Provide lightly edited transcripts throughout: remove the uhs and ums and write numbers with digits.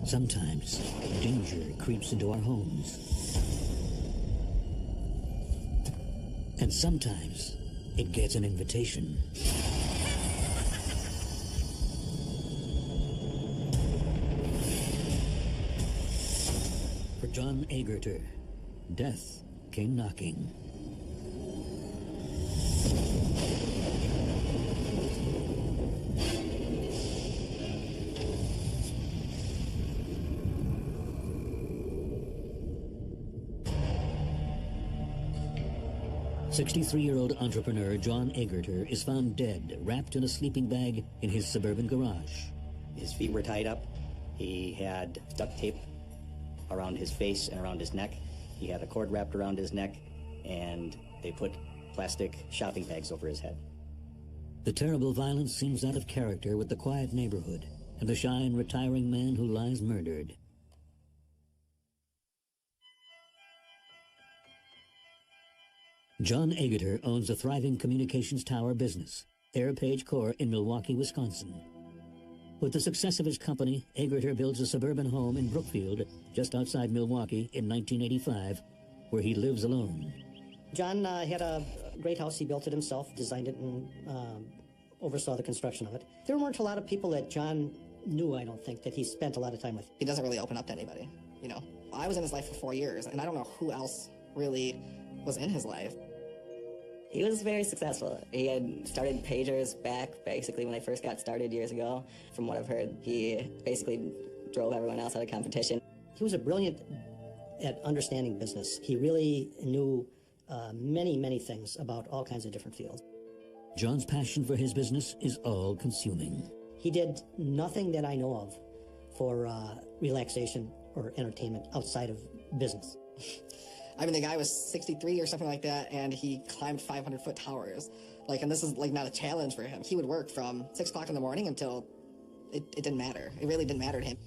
Sometimes danger creeps into our homes. And sometimes it gets an invitation. For John Agerter, death came knocking. "63-year-old entrepreneur John Agerter is found dead, wrapped in a sleeping bag in his suburban garage. His feet were tied up. He had duct tape around his face and around his neck. He had a cord wrapped around his neck, and they put plastic shopping bags over his head. The terrible violence seems out of character with the quiet neighborhood and the shy and retiring man who lies murdered. John Agerter owns a thriving communications tower business, AirPage Corps in Milwaukee, Wisconsin. With the success of his company, Agerter builds a suburban home in Brookfield, just outside Milwaukee, in 1985, where he lives alone. John had a great house. He built it himself, designed it, and oversaw the construction of it. There weren't a lot of people that John knew, I don't think, that he spent a lot of time with. He doesn't really open up to anybody, you know. I was in his life for 4 years, and I don't know who else really was in his life. He was very successful. He had started pagers back basically when they first got started years ago. From what I've heard, he basically drove everyone else out of competition. He was a brilliant at understanding business. He really knew many things about all kinds of different fields. John's passion for his business is all-consuming. He did nothing that I know of for relaxation or entertainment outside of business. I mean, the guy was 63 or something like that, and he climbed 500-foot towers. Like, and this is like not a challenge for him. He would work from 6 o'clock in the morning until it didn't matter. It really didn't matter to him.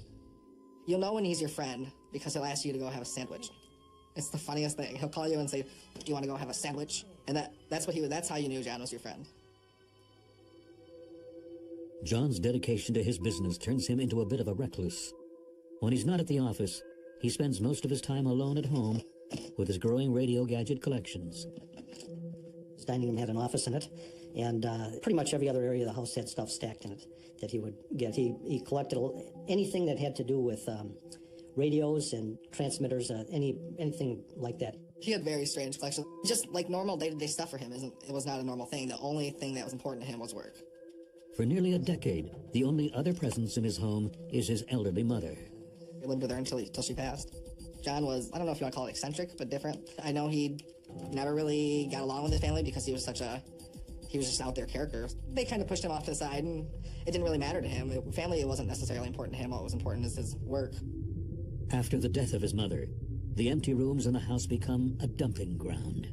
You'll know when he's your friend because he'll ask you to go have a sandwich. It's the funniest thing. He'll call you and say, "Do you want to go have a sandwich?" And that's how you knew John was your friend. John's dedication to his business turns him into a bit of a recluse. When he's not at the office, he spends most of his time alone at home with his growing radio gadget collections. His dining room had an office in it, and pretty much every other area of the house had stuff stacked in it that he would get. He collected anything that had to do with radios and transmitters, anything like that. He had very strange collections. Just like normal day-to-day stuff for him, it was not a normal thing. The only thing that was important to him was work. For nearly a decade, the only other presence in his home is his elderly mother. He lived with her until she passed. John was, I don't know if you want to call it eccentric, but different. I know he never really got along with his family because he was just out there character. They kind of pushed him off to the side, and it didn't really matter to him. Family, it wasn't necessarily important to him. What was important is his work. After the death of his mother, the empty rooms in the house become a dumping ground.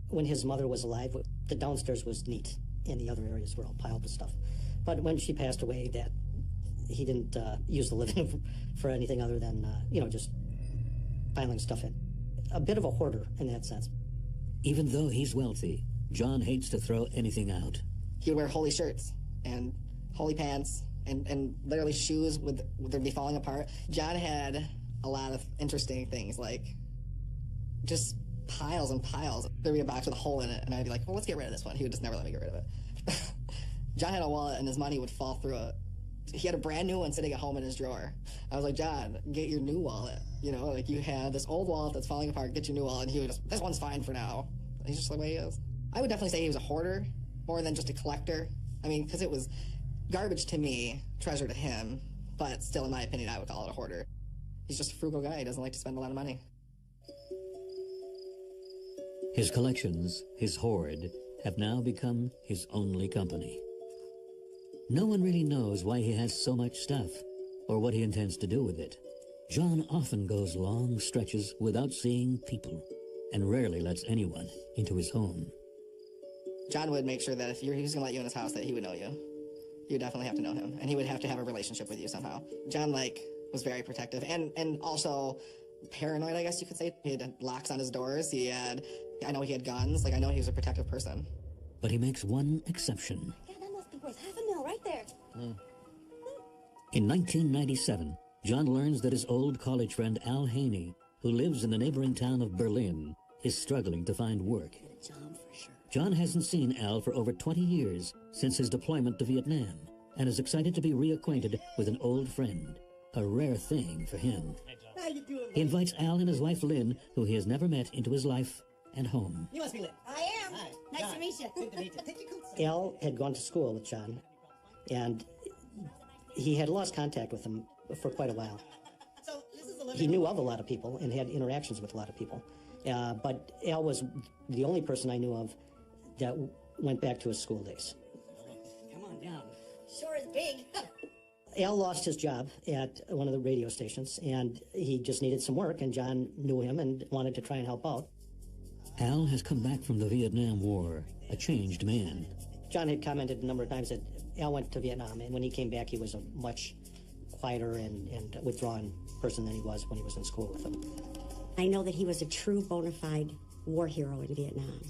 When his mother was alive, the downstairs was neat, and the other areas were all piled with stuff. But when she passed away, that he didn't use the living for anything other than, just piling stuff in. A bit of a hoarder in that sense. Even though he's wealthy, John hates to throw anything out. He would wear holey shirts and holey pants and literally shoes they'd be falling apart. John had a lot of interesting things, like just piles and piles. There'd be a box with a hole in it, and I'd be like, well, let's get rid of this one. He would just never let me get rid of it. John had a wallet, and his money would fall through it. He had a brand new one sitting at home in his drawer. I was like, John, get your new wallet. Like you had this old wallet that's falling apart, get your new wallet. And he would just, this one's fine for now. And he's just the way he is. I would definitely say he was a hoarder more than just a collector. I mean, because it was garbage to me, treasure to him. But still, in my opinion, I would call it a hoarder. He's just a frugal guy. He doesn't like to spend a lot of money. His collections, his hoard, have now become his only company. No one really knows why he has so much stuff, or what he intends to do with it. John often goes long stretches without seeing people, and rarely lets anyone into his home. John would make sure that if he was going to let you in his house, that he would know you. You would definitely have to know him, and he would have to have a relationship with you somehow. John, was very protective, and also paranoid, I guess you could say. He had locks on his doors. I know he had guns. I know he was a protective person. But he makes one exception. Yeah, that must be worth $500,000 right there. In 1997, John learns that his old college friend Al Haney, who lives in the neighboring town of Berlin, is struggling to find work. John hasn't seen Al for over 20 years since his deployment to Vietnam, and is excited to be reacquainted with an old friend, a rare thing for him. He invites Al and his wife Lynn, who he has never met, into his life and home. You must be Lynn. I am. Hi. Nice John. to meet you. Good to meet you. Take your coats. Al had gone to school with John, and he had lost contact with him for quite a while. So this is the living He knew of a lot of people and had interactions with a lot of people. But Al was the only person I knew of that went back to his school days. Come on down. Sure is big. Al lost his job at one of the radio stations, and he just needed some work, and John knew him and wanted to try and help out. Al has come back from the Vietnam War, a changed man. John had commented a number of times that Al went to Vietnam, and when he came back, he was a much quieter and withdrawn person than he was when he was in school with him. I know that he was a true bona fide war hero in Vietnam.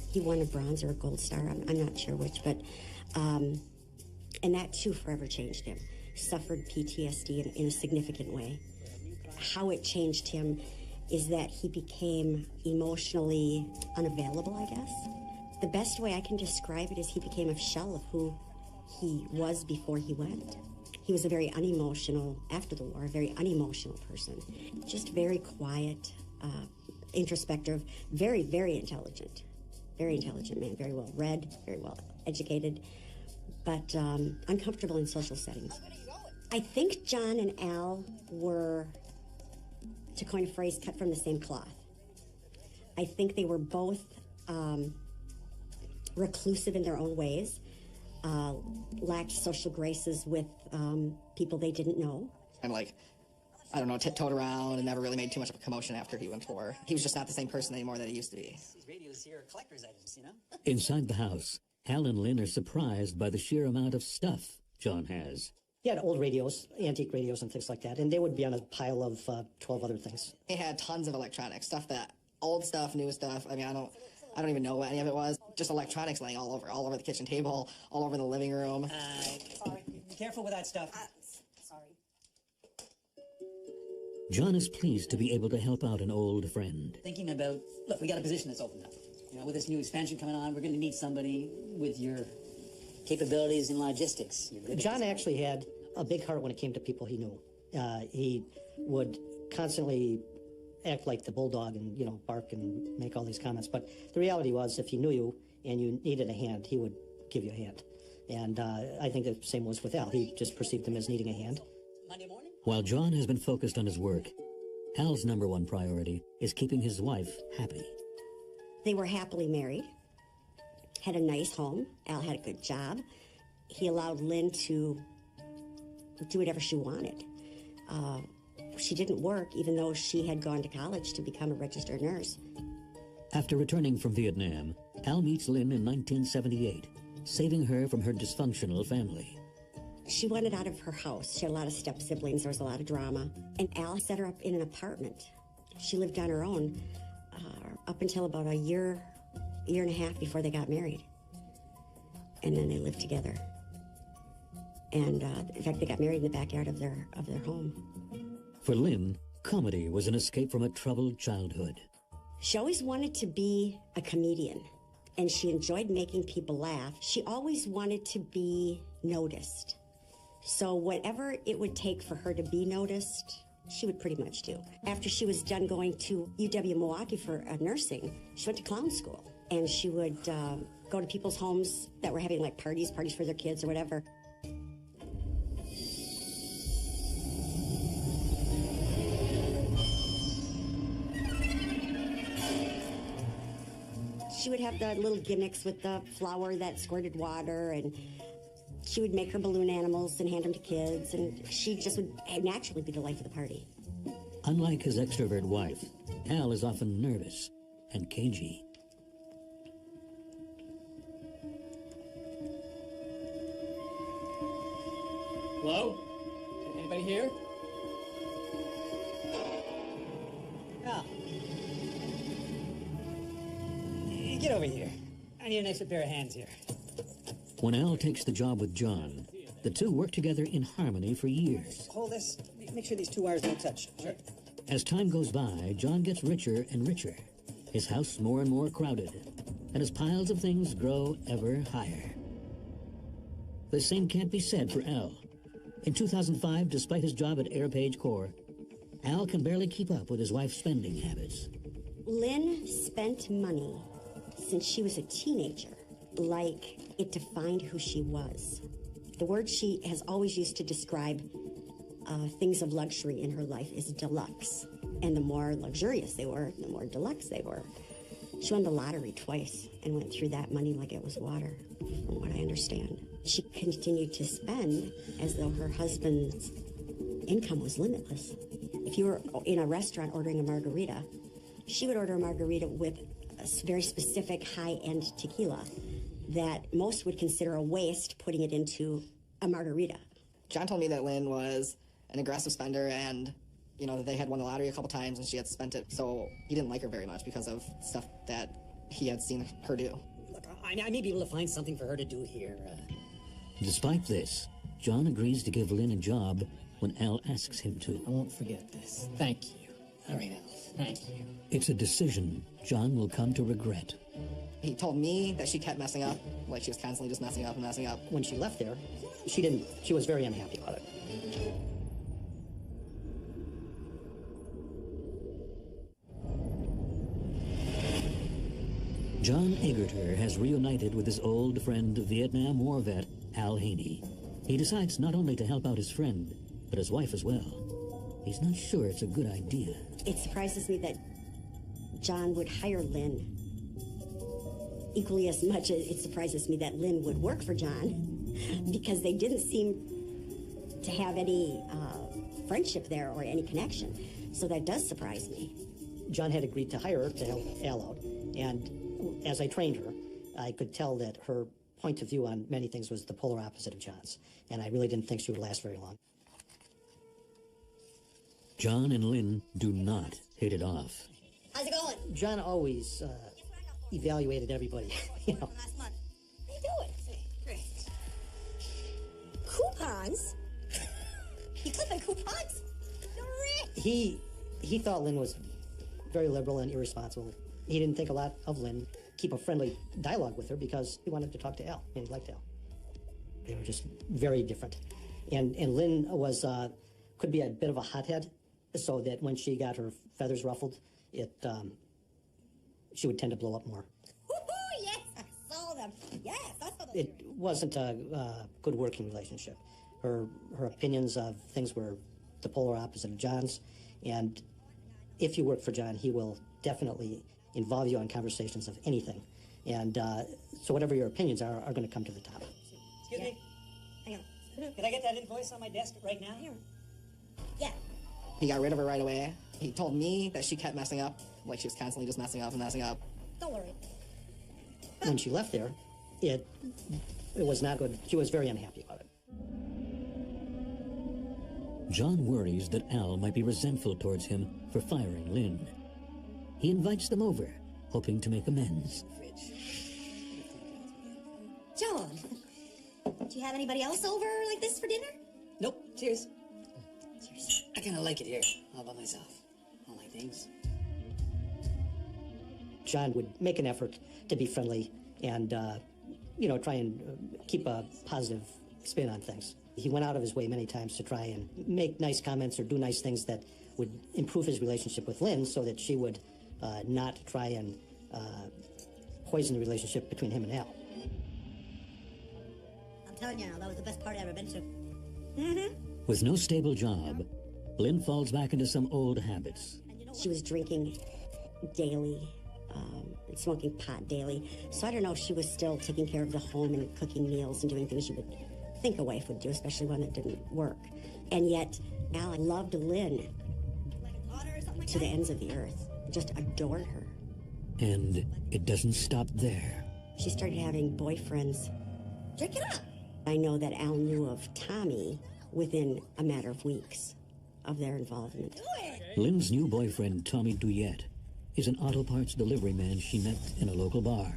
He won a bronze or a gold star, I'm not sure which, but, and that too forever changed him. Suffered PTSD in a significant way. How it changed him is that he became emotionally unavailable, I guess. The best way I can describe it is he became a shell of who he was before he went. He was a very unemotional, after the war, a very unemotional person. Just very quiet, introspective, very, very intelligent. Very intelligent man, very well read, very well educated, but uncomfortable in social settings. I think John and Al were, to coin a phrase, cut from the same cloth. I think they were both reclusive in their own ways, lacked social graces with people they didn't know. And like, I don't know, tiptoed around and never really made too much of a commotion after he went to war. He was just not the same person anymore that he used to be. These radios here are collector's items, you know? Inside the house, Al and Lynn are surprised by the sheer amount of stuff John has. He had old radios, antique radios and things like that, and they would be on a pile of 12 other things. He had tons of electronics, stuff that, old stuff, new stuff. I mean, I don't even know what any of it was. Just electronics laying all over the kitchen table, all over the living room. Sorry. Be careful with that stuff. Sorry. John is pleased to be able to help out an old friend. Thinking about, look, we got a position that's opened up. You know, with this new expansion coming on, we're going to need somebody with your capabilities in logistics. John actually had a big heart when it came to people he knew. He would constantly act like the bulldog and, bark and make all these comments. But the reality was, if he knew you and you needed a hand, he would give you a hand. And I think the same was with Al. He just perceived him as needing a hand. Monday morning? While John has been focused on his work, Al's number one priority is keeping his wife happy. They were happily married, had a nice home. Al had a good job. He allowed Lynn to do whatever she wanted. She didn't work, even though she had gone to college to become a registered nurse. After returning from Vietnam, Al meets Lynn in 1978, saving her from her dysfunctional family. She wanted out of her house. She had a lot of step-siblings. There was a lot of drama. And Al set her up in an apartment. She lived on her own up until about a year and a half before they got married. And then they lived together. And in fact, they got married in the backyard of their home. For Lynn, comedy was an escape from a troubled childhood. She always wanted to be a comedian, and she enjoyed making people laugh. She always wanted to be noticed. So whatever it would take for her to be noticed, she would pretty much do. After she was done going to UW-Milwaukee for nursing, she went to clown school. And she would go to people's homes that were having like parties for their kids or whatever. She would have the little gimmicks with the flower that squirted water, and she would make her balloon animals and hand them to kids, and she just would naturally be the life of the party. Unlike his extrovert wife, Al is often nervous and cagey. Hello? Anybody here? Al. Get over here. I need an extra pair of hands here. When Al takes the job with John, The two work together in harmony for years. Hold this. Make sure these two wires don't touch. Sure. As time goes by, John gets richer and richer, his house more and more crowded, and his piles of things grow ever higher. The same can't be said for Al. In 2005, despite his job at Airpage Corps, Al can barely keep up with his wife's spending habits. Lynn spent money since she was a teenager, like it defined who she was. The word she has always used to describe things of luxury in her life is deluxe. And the more luxurious they were, the more deluxe they were. She won the lottery twice and went through that money like it was water, from what I understand. She continued to spend as though her husband's income was limitless. If you were in a restaurant ordering a margarita, she would order a margarita with a very specific high-end tequila that most would consider a waste putting it into a margarita. John told me that Lynn was an aggressive spender and, you know, they had won the lottery a couple times and she had spent it, so he didn't like her very much because of stuff that he had seen her do. Look, I may be able to find something for her to do here. Despite this, John agrees to give Lynn a job when Al asks him to. I won't forget this. Thank you. All right, Al. Thank you. It's a decision John will come to regret. He told me that she kept messing up, like she was constantly just messing up and messing up. When she left there, she was very unhappy about it. John Egerter has reunited with his old friend, Vietnam War vet Al Haney. He decides not only to help out his friend, but his wife as well. He's not sure it's a good idea. It surprises me that John would hire Lynn. Equally as much as it surprises me that Lynn would work for John, because they didn't seem to have any friendship there or any connection. So that does surprise me. John had agreed to hire her to help Al out, and as I trained her, I could tell that her point of view on many things was the polar opposite of John's, and I really didn't think she would last very long. John and Lynn do not hit it off. How's it going? John always evaluated everybody, you know. Last month. How you doing? Great. Coupons? You clipping coupons? You're rich. He thought Lynn was very liberal and irresponsible. He didn't think a lot of Lynn, keep a friendly dialogue with her because he wanted to talk to Al, and he liked Al. They were just very different. And Lynn was, could be a bit of a hothead, so that when she got her feathers ruffled, she would tend to blow up more. Woohoo! Yes, I saw them. Yes, I saw them. It wasn't a good working relationship. Her opinions of things were the polar opposite of John's, and if you work for John, he will definitely involve you in conversations of anything. And so whatever your opinions are going to come to the top. Excuse me? Hang on. Could I get that invoice on my desk right now? Here. Yeah. He got rid of her right away. He told me that she kept messing up, like she was constantly just messing up and messing up. Don't worry. When she left there, it was not good. She was very unhappy about it. John worries that Al might be resentful towards him for firing Lynn. He invites them over, hoping to make amends. John, do you have anybody else over like this for dinner? Nope. Cheers. Cheers. I kind of like it here, all by myself. All my things. John would make an effort to be friendly and, try and keep a positive spin on things. He went out of his way many times to try and make nice comments or do nice things that would improve his relationship with Lynn so that she would not try and poison the relationship between him and Al. I'm telling you, that was the best party I've ever been to. Mm-hmm. With no stable job, Lynn falls back into some old habits. She was drinking daily, smoking pot daily. So I don't know if she was still taking care of the home and cooking meals and doing things you would think a wife would do, especially when it didn't work. And yet, Al loved Lynn to the ends of the earth, just adored her. And it doesn't stop there. She started having boyfriends. Drink it up. I know that Al knew of Tommy within a matter of weeks of their involvement. Do it. Lynn's new boyfriend, Tommy Duyette, is an auto parts delivery man she met in a local bar.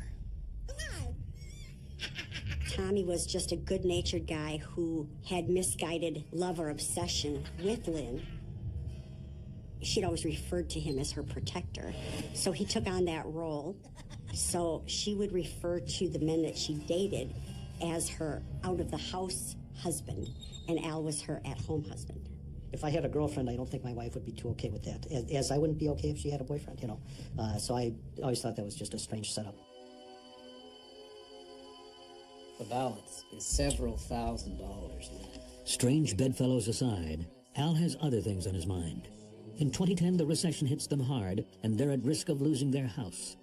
Come on. Tommy was just a good-natured guy who had misguided love or obsession with Lynn, she'd always referred to him as her protector. So he took on that role. So she would refer to the men that she dated as her out-of-the-house husband, and Al was her at-home husband. If I had a girlfriend, I don't think my wife would be too okay with that, as I wouldn't be okay if she had a boyfriend, you know. So I always thought that was just a strange setup. The balance is several $1,000s. Strange bedfellows aside, Al has other things on his mind. In 2010, the recession hits them hard, and they're at risk of losing their house.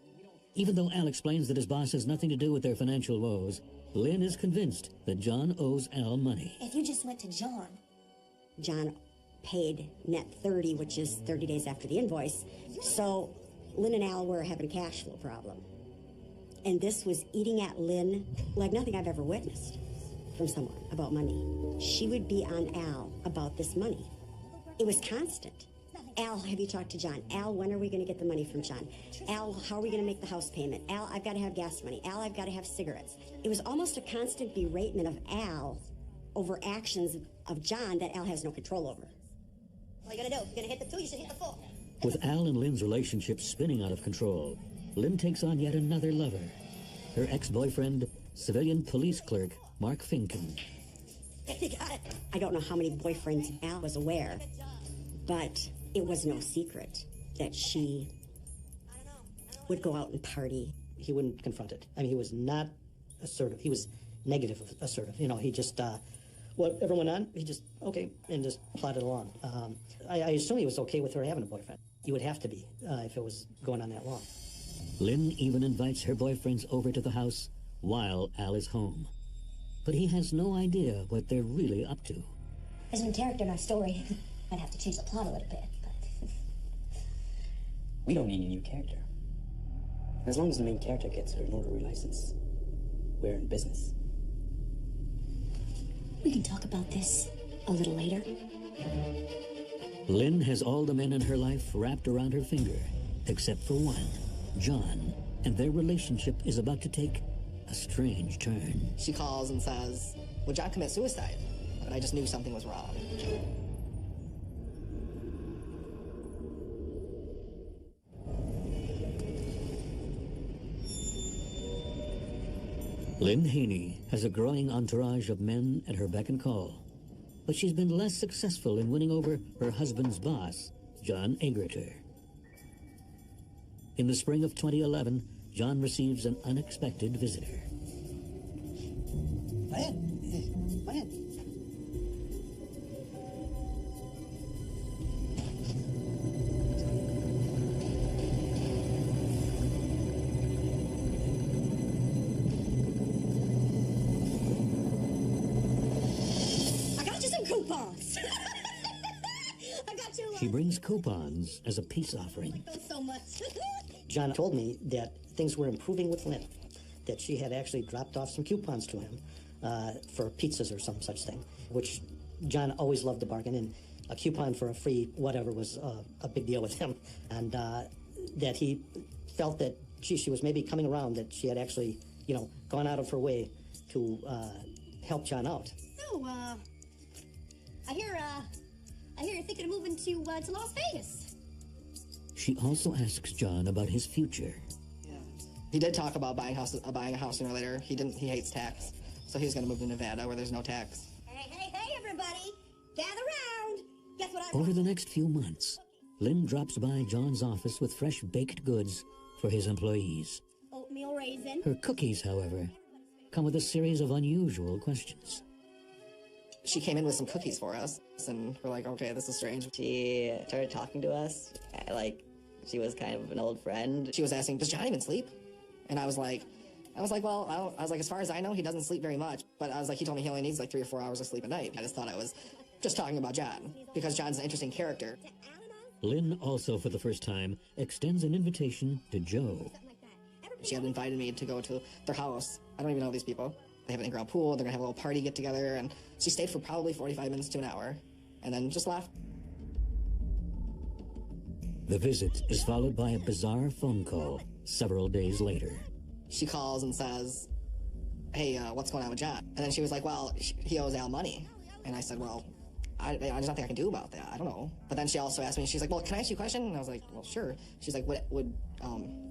Even though Al explains that his boss has nothing to do with their financial woes, Lynn is convinced that John owes Al money. If you just went to John. John paid net 30, which is 30 days after the invoice. So Lynn and Al were having a cash flow problem. And this was eating at Lynn like nothing I've ever witnessed from someone about money. She would be on Al about this money. It was constant. Al, have you talked to John? Al, when are we going to get the money from John? Al, how are we going to make the house payment? Al, I've got to have gas money. Al, I've got to have cigarettes. It was almost a constant beratement of Al over actions of John that Al has no control over. What are you going to do? You're going to hit the 2, you should hit the 4. With Al and Lynn's relationship spinning out of control, Lynn takes on yet another lover. Her ex-boyfriend, civilian police clerk Mark Finken. You got it. I don't know how many boyfriends Al was aware, but it was no secret that she would go out and party. He wouldn't confront it. I mean, he was not assertive. He was negative assertive. You know, he just, whatever went on, he just, okay, and just plodded along. I assume he was okay with her having a boyfriend. He would have to be if it was going on that long. Lynn even invites her boyfriends over to the house while Al is home. But he has no idea what they're really up to. There's a new character in our story. I'd have to change the plot a little bit, but... We don't need a new character. As long as the main character gets her notary license, we're in business. We can talk about this a little later. Lynn has all the men in her life wrapped around her finger, except for one, John, and their relationship is about to take a strange turn. She calls and says, "Would John commit suicide?" And I just knew something was wrong. Lynn Haney has a growing entourage of men at her beck and call, but she's been less successful in winning over her husband's boss, John Egerter. In the spring of 2011, John receives an unexpected visitor. Lynn. I got you some coupons. I got you. She brings coupons as a peace offering. So much. John told me that things were improving with Lynn, that she had actually dropped off some coupons to him for pizzas or some such thing, which John always loved to bargain, and a coupon for a free whatever was a big deal with him, and that he felt that she was maybe coming around, that she had actually, you know, gone out of her way to help John out. So, I hear you're thinking of moving to Las Vegas. She also asks John about his future. He did talk about buying a house sooner or later. He hates tax, so he's going to move to Nevada where there's no tax. Hey, everybody! Gather round! Guess what Over the next few months, Lynn drops by John's office with fresh baked goods for his employees. Oatmeal raisin. Her cookies, however, come with a series of unusual questions. She came in with some cookies for us, and we're like, okay, this is strange. She started talking to us like she was kind of an old friend. She was asking, "Does John even sleep?" And I was like, well, I was like, as far as I know, he doesn't sleep very much. But I was like, he told me he only needs like 3 or 4 hours of sleep a night. I just thought I was just talking about John, because John's an interesting character. Lynn also, for the first time, extends an invitation to Joe. She had invited me to go to their house. I don't even know these people. They have an in-ground pool. They're going to have a little party get-together. And she stayed for probably 45 minutes to an hour, and then just left. The visit is followed by a bizarre phone call several days later. She calls and says, hey, what's going on with John? And then she was like, well, he owes Al money. And I said, well, there's nothing I can do about that. I don't know. But then she also asked me, she's like, well, can I ask you a question? And I was like, well, sure. She's like, would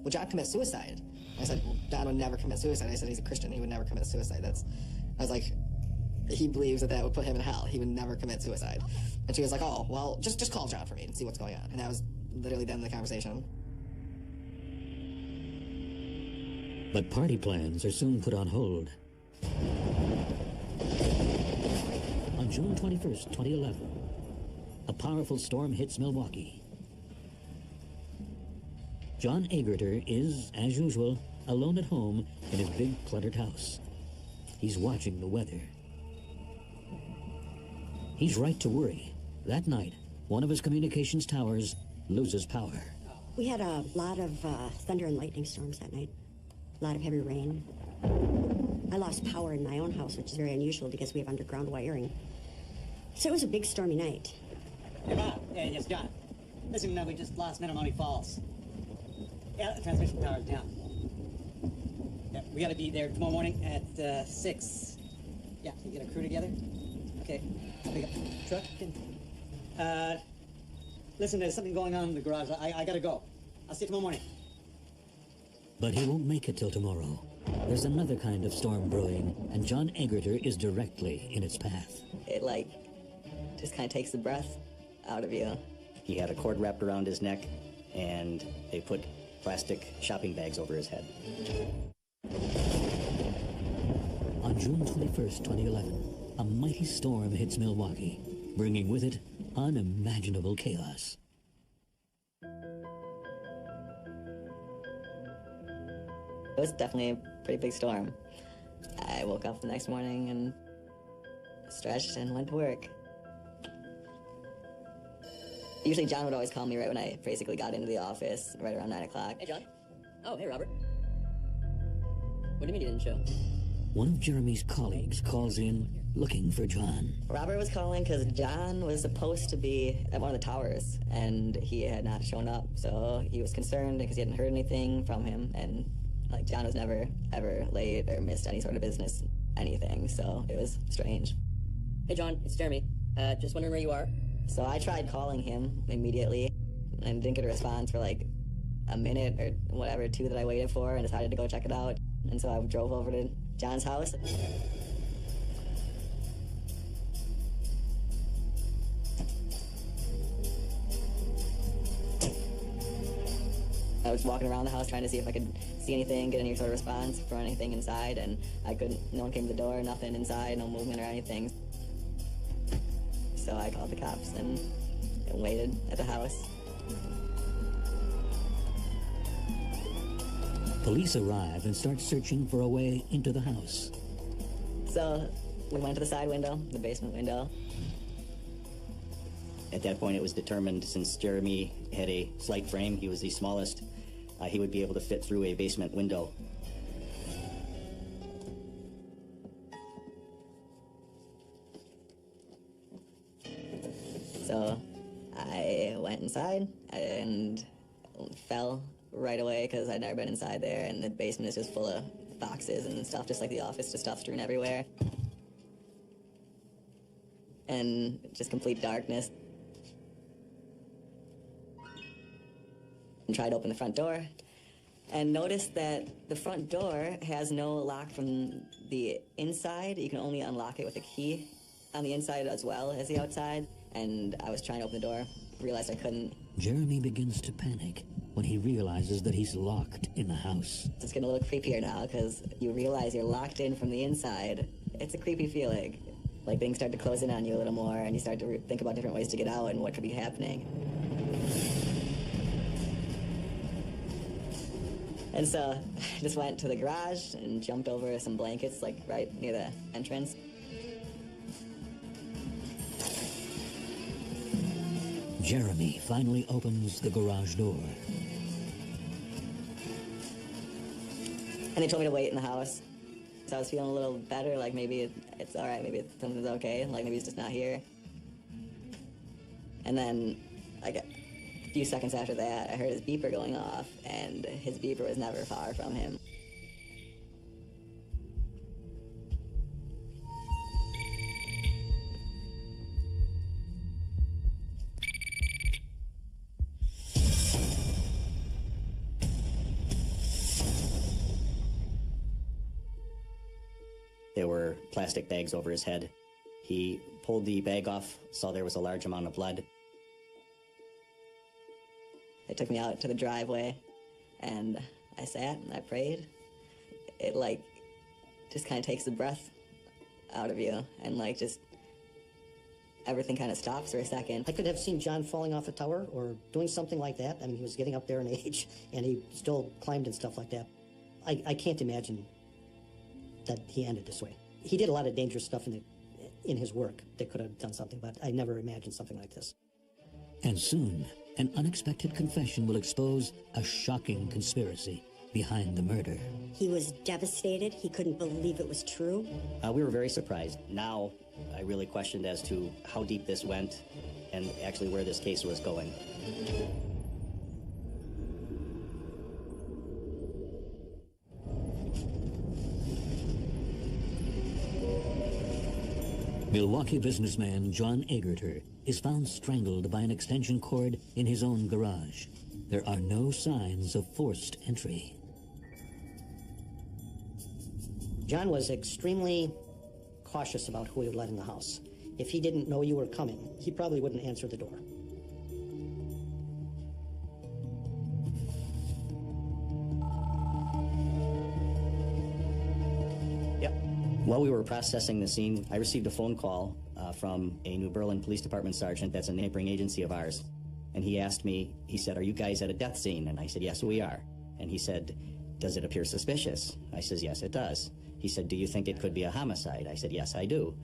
John commit suicide? I said, well, John would never commit suicide. I said, he's a Christian. He would never commit suicide. I was like, he believes that would put him in hell. He would never commit suicide. And she was like, oh, well, just call John for me and see what's going on. And that was literally the end of the conversation. But party plans are soon put on hold. On June 21st, 2011, a powerful storm hits Milwaukee. John Agerter is, as usual, alone at home in his big cluttered house. He's watching the weather. He's right to worry. That night, one of his communications towers loses power. We had a lot of thunder and lightning storms that night. A lot of heavy rain. I lost power in my own house, which is very unusual because we have underground wiring. So it was a big stormy night. Hey, Bob. Hey, yes, John. Listen, we just lost Menomonee Falls. Yeah, the transmission tower's down. Yeah, we gotta be there tomorrow morning at 6. Yeah, can you get a crew together? Okay. I'll pick up the truck. Listen, there's something going on in the garage. I gotta go. I'll see you tomorrow morning. But he won't make it till tomorrow. There's another kind of storm brewing, and John Agerter is directly in its path. It, just kind of takes the breath out of you. He had a cord wrapped around his neck, and they put plastic shopping bags over his head. On June 21st, 2011, a mighty storm hits Milwaukee, bringing with it unimaginable chaos. It was definitely a pretty big storm. I woke up the next morning and stretched and went to work. Usually John would always call me right when I basically got into the office, right around 9 o'clock. Hey, John. Oh, hey, Robert. What do you mean you didn't show? One of Jeremy's colleagues calls in looking for John. Robert was calling because John was supposed to be at one of the towers, and he had not shown up. So he was concerned because he hadn't heard anything from him, and John was never, ever late or missed any sort of business, anything. So it was strange. Hey, John, it's Jeremy. Just wondering where you are. So I tried calling him immediately and didn't get a response for a minute or whatever, 2 that I waited for, and decided to go check it out. And so I drove over to John's house. I was walking around the house trying to see if I could see anything, get any sort of response from anything inside, and I couldn't. No one came to the door, nothing inside, no movement or anything. So I called the cops and waited at the house. Police arrive and start searching for a way into the house. So we went to the side window, the basement window. At that point, it was determined, since Jeremy had a slight frame, he was the smallest, he would be able to fit through a basement window. So I went inside and fell right away because I'd never been inside there, and the basement is just full of boxes and stuff, just like the office, just stuff strewn everywhere. And just complete darkness. And tried to open the front door and noticed that the front door has no lock from the inside. You can only unlock it with a key on the inside as well as the outside. And I was trying to open the door, realized I couldn't. Jeremy begins to panic when he realizes that he's locked in the house. It's getting a little creepier now because you realize you're locked in from the inside. It's a creepy feeling. Things start to close in on you a little more, and you start to think about different ways to get out and what could be happening. And so I just went to the garage and jumped over some blankets, right near the entrance. Jeremy finally opens the garage door. And they told me to wait in the house. So I was feeling a little better, maybe it's all right, maybe something's okay, maybe he's just not here. And then, a few seconds after that, I heard his beeper going off, and his beeper was never far from him. There were plastic bags over his head. He pulled the bag off, saw there was a large amount of blood. They took me out to the driveway, and I sat and I prayed. It, like, just kind of takes the breath out of you, and, like, just everything kind of stops for a second. I could have seen John falling off a tower or doing something like that. I mean, he was getting up there in age, and he still climbed and stuff like that. I can't imagine that he ended this way. He did a lot of dangerous stuff in his work that could have done something, but I never imagined something like this. And soon, an unexpected confession will expose a shocking conspiracy behind the murder. He was devastated. He couldn't believe it was true. We were very surprised. Now, I really questioned as to how deep this went and actually where this case was going. Milwaukee businessman John Egerter is found strangled by an extension cord in his own garage. There are no signs of forced entry. John was extremely cautious about who he would let in the house. If he didn't know you were coming, he probably wouldn't answer the door. Yep. While we were processing the scene, I received a phone call from a New Berlin Police Department sergeant that's a neighboring agency of ours. And he asked me, he said, "Are you guys at a death scene?" And I said, "Yes, we are." And he said, "Does it appear suspicious?" I said, "Yes, it does." He said, "Do you think it could be a homicide?" I said, "Yes, I do."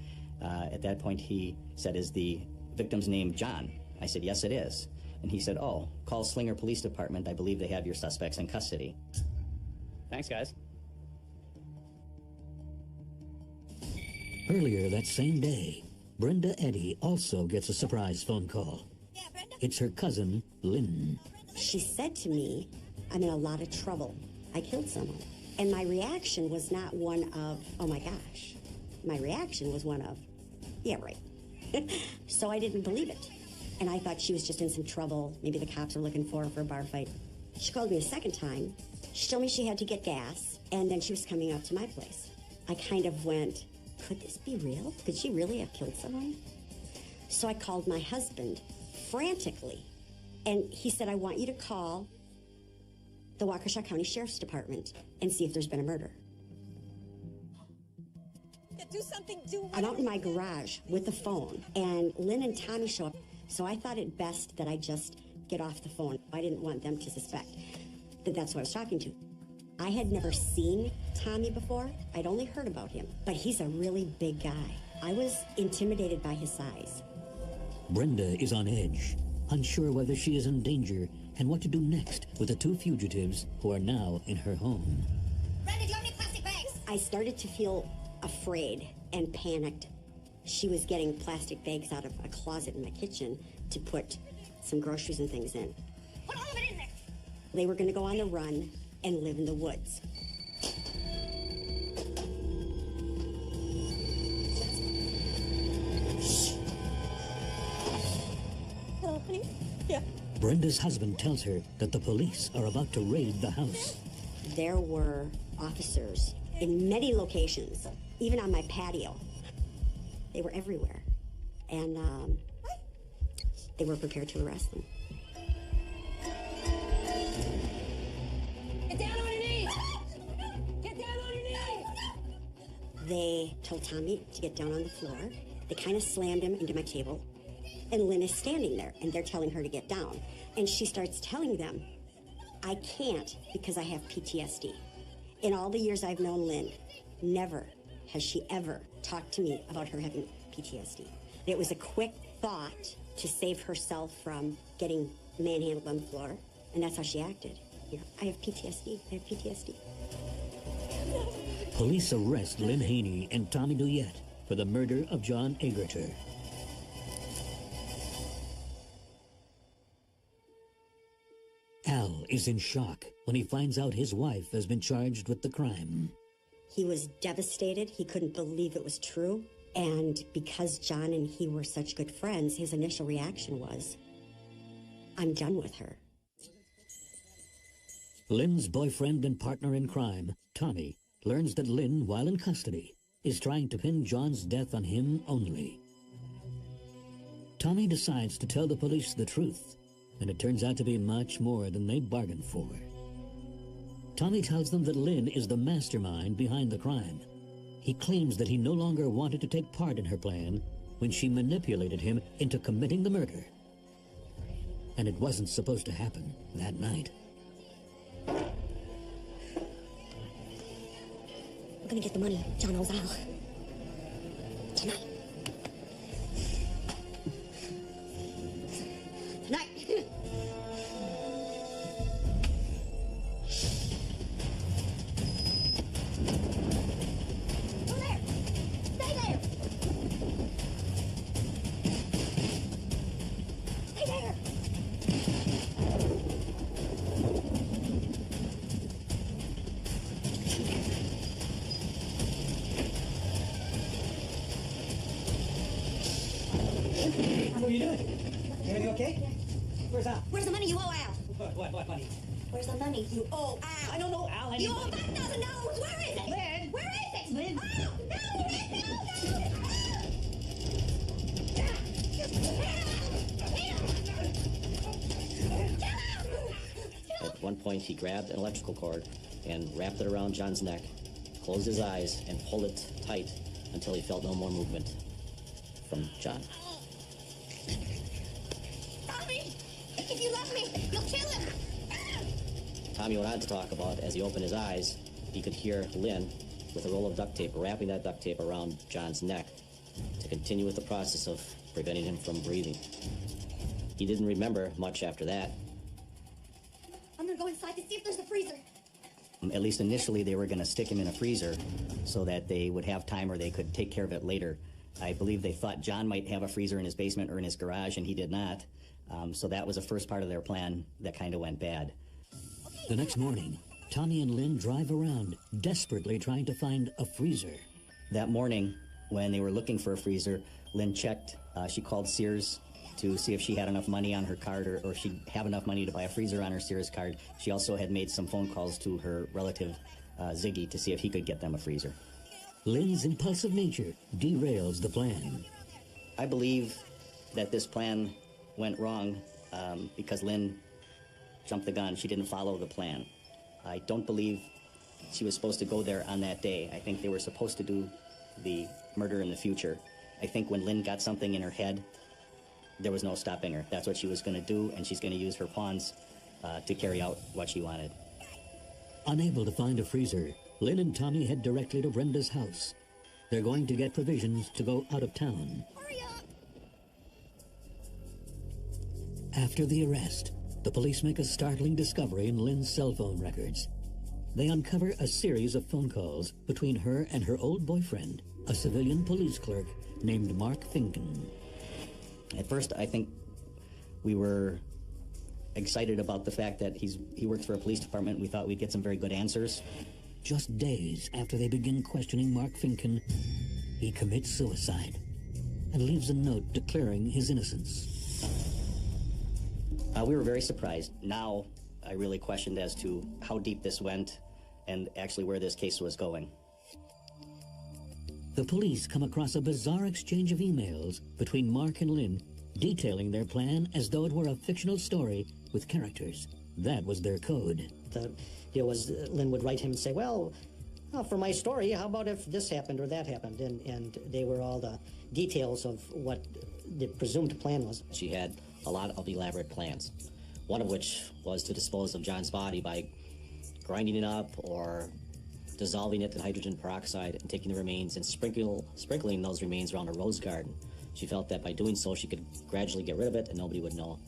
At that point, he said, "Is the victim's name John?" I said, "Yes, it is." And he said, "Oh, call Slinger Police Department. I believe they have your suspects in custody." Thanks, guys. Earlier that same day, Brenda Eddy also gets a surprise phone call. It's her cousin, Lynn. She said to me, "I'm in a lot of trouble. I killed someone." And my reaction was not one of, "Oh my gosh." My reaction was one of, "Yeah, right." So I didn't believe it. And I thought she was just in some trouble. Maybe the cops were looking for her for a bar fight. She called me a second time. She told me she had to get gas, and then she was coming up to my place. I kind of went, could this be real? Could she really have killed someone? So I called my husband frantically, and he said, "I want you to call the Waukesha County Sheriff's Department and see if there's been a murder." Do something, I'm out in my garage with the phone, and Lynn and Tommy show up, so I thought it best that I just get off the phone. I didn't want them to suspect that that's who I was talking to. I had never seen Tommy before. I'd only heard about him, but he's a really big guy. I was intimidated by his size. Brenda is on edge, unsure whether she is in danger and what to do next with the two fugitives who are now in her home. Brenda, do you have any plastic bags? I started to feel afraid and panicked. She was getting plastic bags out of a closet in my kitchen to put some groceries and things in. Put all of it in there. They were going to go on the run and live in the woods. Hello, honey? Yeah. Brenda's husband tells her that the police are about to raid the house. There were officers in many locations, even on my patio. They were everywhere. And they were prepared to arrest them. Get down on your knees. Get down on your knees. They told Tommy to get down on the floor. They kind of slammed him into my table. And Lynn is standing there, and they're telling her to get down. And she starts telling them, "I can't because I have PTSD." In all the years I've known Lynn, never has she ever talked to me about her having PTSD. It was a quick thought to save herself from getting manhandled on the floor, and that's how she acted. You know, "I have PTSD, I have PTSD. Police arrest Lynn Haney and Tommy Duyette for the murder of John Egerter. Al is in shock when he finds out his wife has been charged with the crime. He was devastated. He couldn't believe it was true. And because John and he were such good friends, his initial reaction was, "I'm done with her." Lynn's boyfriend and partner in crime, Tommy, learns that Lynn, while in custody, is trying to pin John's death on him only. Tommy decides to tell the police the truth, and it turns out to be much more than they bargained for. Tommy tells them that Lynn is the mastermind behind the crime. He claims that he no longer wanted to take part in her plan when she manipulated him into committing the murder. And it wasn't supposed to happen that night. We're gonna get the money. John owes Al. Tonight. Tonight. Go there! Stay there! Stay there! What are you doing? Everything okay? Where's Al? Where's the money you owe Al? What money? Where's the money you owe Al? I don't know Al. You owe $5,000. Where is it? Lynn! Where is it? Lynn! Al! No! At one point, he grabbed an electrical cord and wrapped it around John's neck, closed his eyes, and pulled it tight until he felt no more movement from John. Tommy! If you love me, you'll kill him! Tommy went on to talk about, as he opened his eyes, he could hear Lynn, with a roll of duct tape, wrapping that duct tape around John's neck to continue with the process of preventing him from breathing. He didn't remember much after that. I'm gonna go inside to see if there's a freezer. At least initially, they were going to stick him in a freezer so that they would have time or they could take care of it later. I believe they thought John might have a freezer in his basement or in his garage, and he did not. So that was the first part of their plan that kind of went bad. The next morning, Tommy and Lynn drive around, desperately trying to find a freezer. That morning, when they were looking for a freezer, Lynn checked. She called Sears to see if she had enough money on her card or if she'd have enough money to buy a freezer on her Sears card. She also had made some phone calls to her relative, Ziggy, to see if he could get them a freezer. Lynn's impulsive nature derails the plan. I believe that this plan went wrong because Lynn jumped the gun. She didn't follow the plan. I don't believe she was supposed to go there on that day. I think they were supposed to do the murder in the future. I think when Lynn got something in her head, there was no stopping her. That's what she was going to do, and she's going to use her pawns to carry out what she wanted. Unable to find a freezer, Lynn and Tommy head directly to Brenda's house. They're going to get provisions to go out of town. Hurry up! After the arrest, the police make a startling discovery in Lynn's cell phone records. They uncover a series of phone calls between her and her old boyfriend, a civilian police clerk named Mark Finken. At first, I think we were excited about the fact that he worked for a police department. We thought we'd get some very good answers. Just days after they begin questioning Mark Finken, he commits suicide and leaves a note declaring his innocence. We were very surprised. Now, I really questioned as to how deep this went and actually where this case was going. The police come across a bizarre exchange of emails between Mark and Lynn, detailing their plan as though it were a fictional story with characters. That was their code. The deal was Lynn would write him and say, well, for my story, how about if this happened or that happened? And they were all the details of what the presumed plan was. She had a lot of elaborate plans, one of which was to dispose of John's body by grinding it up or dissolving it in hydrogen peroxide and taking the remains and sprinkling those remains around a rose garden. She felt that by doing so, she could gradually get rid of it and nobody would know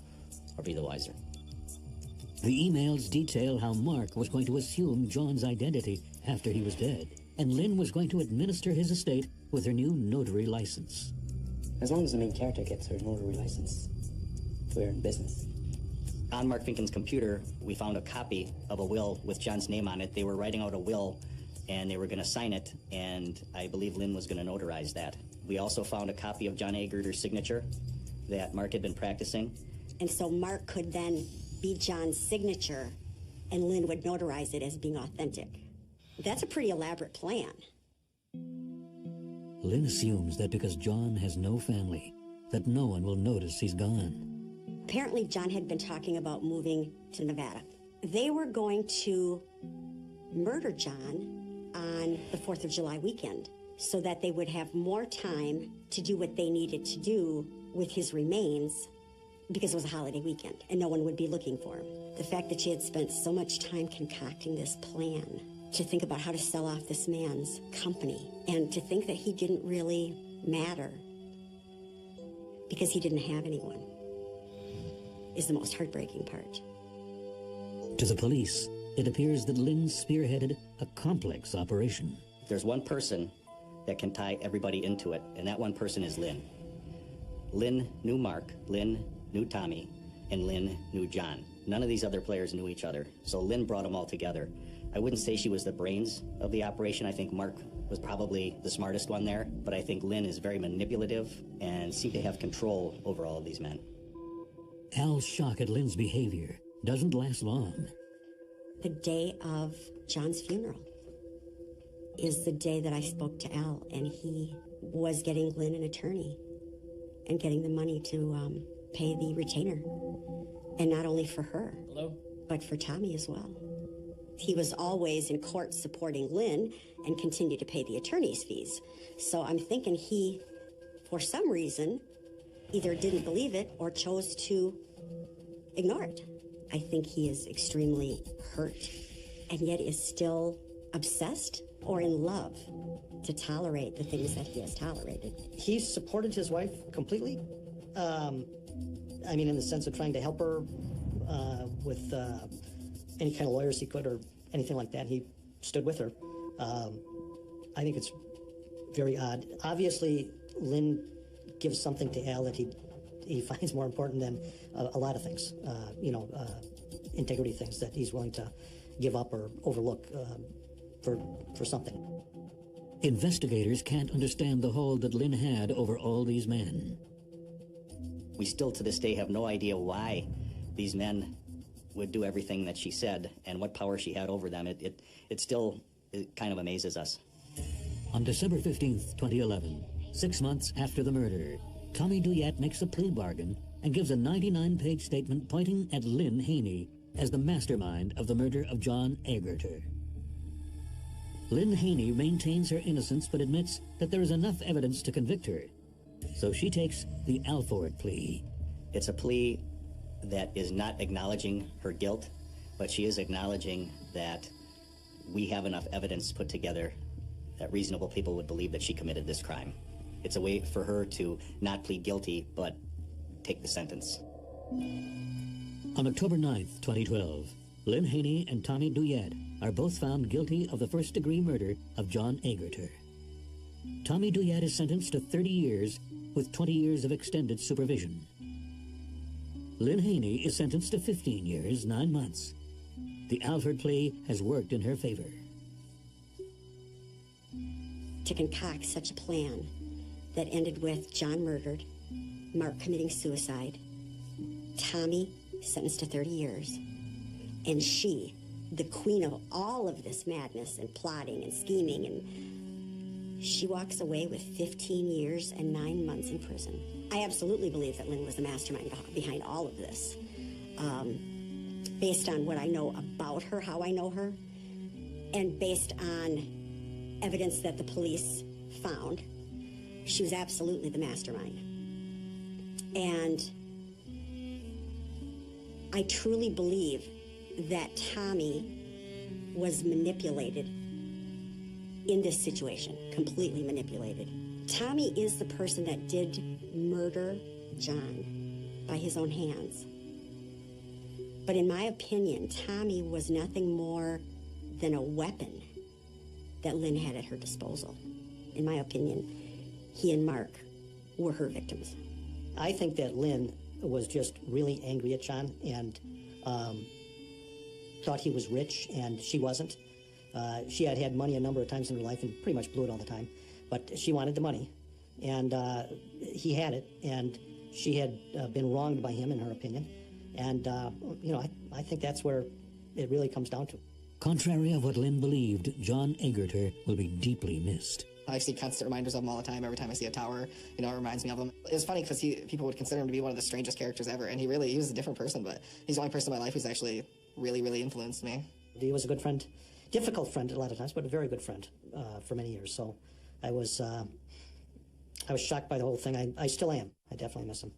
or be the wiser. The emails detail how Mark was going to assume John's identity after he was dead, and Lynn was going to administer his estate with her new notary license. As long as the main character gets her notary license, we're in business. On Mark Finken's computer, we found a copy of a will with John's name on it. They were writing out a will, and they were going to sign it, and I believe Lynn was going to notarize that. We also found a copy of John A. Gerder's signature that Mark had been practicing. And so Mark could then be John's signature, and Lynn would notarize it as being authentic. That's a pretty elaborate plan. Lynn assumes that because John has no family, that no one will notice he's gone. Apparently, John had been talking about moving to Nevada. They were going to murder John on the 4th of July weekend so that they would have more time to do what they needed to do with his remains because it was a holiday weekend and no one would be looking for him. The fact that she had spent so much time concocting this plan to think about how to sell off this man's company and to think that he didn't really matter because he didn't have anyone is the most heartbreaking part. To the police, it appears that Lynn spearheaded a complex operation. There's one person that can tie everybody into it, and that one person is Lynn. Lynn knew Mark, Lynn knew Tommy, and Lynn knew John. None of these other players knew each other, so Lynn brought them all together. I wouldn't say she was the brains of the operation. I think Mark was probably the smartest one there, but I think Lynn is very manipulative and seemed to have control over all of these men. Al's shock at Lynn's behavior doesn't last long. The day of John's funeral is the day that I spoke to Al, and he was getting Lynn an attorney and getting the money to pay the retainer. And not only for her, but for Tommy as well. He was always in court supporting Lynn and continued to pay the attorney's fees. So I'm thinking he, for some reason, either didn't believe it or chose to ignore it. I think he is extremely hurt and yet is still obsessed or in love to tolerate the things that he has tolerated. He supported his wife completely. I mean, in the sense of trying to help her with any kind of lawyers he could or anything like that. He stood with her. I think it's very odd. Obviously, Lynn gives something to Al that he finds more important than a lot of things, integrity things that he's willing to give up or overlook for something. Investigators can't understand the hold that Lynn had over all these men. We still to this day have no idea why these men would do everything that she said and what power she had over them. It still kind of amazes us. On December 15th, 2011, 6 months after the murder, Tommy Douillet makes a plea bargain and gives a 99-page statement pointing at Lynn Haney as the mastermind of the murder of John Egerter. Lynn Haney maintains her innocence but admits that there is enough evidence to convict her. So she takes the Alford plea. It's a plea that is not acknowledging her guilt, but she is acknowledging that we have enough evidence put together that reasonable people would believe that she committed this crime. It's a way for her to not plead guilty, but take the sentence. On October 9th, 2012, Lynn Haney and Tommy Douillet are both found guilty of the first-degree murder of John Egerter. Tommy Douillet is sentenced to 30 years with 20 years of extended supervision. Lynn Haney is sentenced to 15 years, 9 months. The Alford plea has worked in her favor. To concoct such a plan that ended with John murdered, Mark committing suicide, Tommy sentenced to 30 years, and she, the queen of all of this madness and plotting and scheming, and she walks away with 15 years and 9 months in prison. I absolutely believe that Lynn was the mastermind behind all of this. Based on what I know about her, how I know her, and based on evidence that the police found, she was absolutely the mastermind. And I truly believe that Tommy was manipulated in this situation, completely manipulated. Tommy is the person that did murder John by his own hands. But in my opinion, Tommy was nothing more than a weapon that Lynn had at her disposal. In my opinion, he and Mark were her victims. I think that Lynn was just really angry at John and thought he was rich, and she wasn't. She had had money a number of times in her life and pretty much blew it all the time. But she wanted the money, and he had it, and she had been wronged by him, in her opinion. And, I think that's where it really comes down to. Contrary of what Lynn believed, John Egerter will be deeply missed. I see constant reminders of him all the time. Every time I see a tower, you know, it reminds me of him. It's funny because people would consider him to be one of the strangest characters ever, and he was a different person, but he's the only person in my life who's actually really, really influenced me. He was a good friend, difficult friend a lot of times, but a very good friend for many years. So I was shocked by the whole thing. I still am. I definitely miss him.